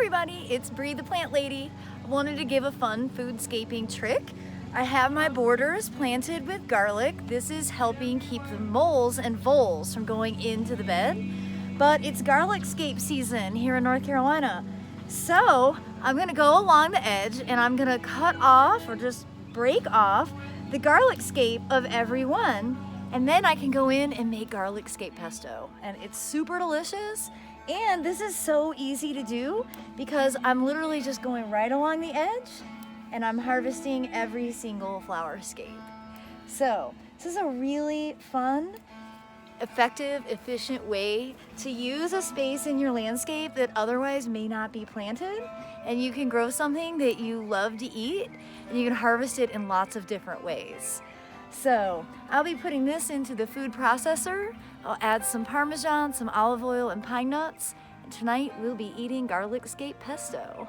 everybody, it's Brie the plant lady. I wanted to give a fun foodscaping trick. I have my borders planted with garlic. This is helping keep the moles and voles from going into the bed. But it's garlic scape season here in North Carolina. So I'm gonna go along the edge and I'm gonna cut off or just break off the garlic scape of every one. And then I can go in and make garlic scape pesto. And it's super delicious. And this is so easy to do because I'm literally just going right along the edge and I'm harvesting every single flower scape. So this is a really fun, effective, efficient way to use a space in your landscape that otherwise may not be planted, and you can grow something that you love to eat and you can harvest it in lots of different ways. So I'll be putting this into the food processor. I'll add some Parmesan, some olive oil, and pine nuts, and tonight we'll be eating garlic scape pesto.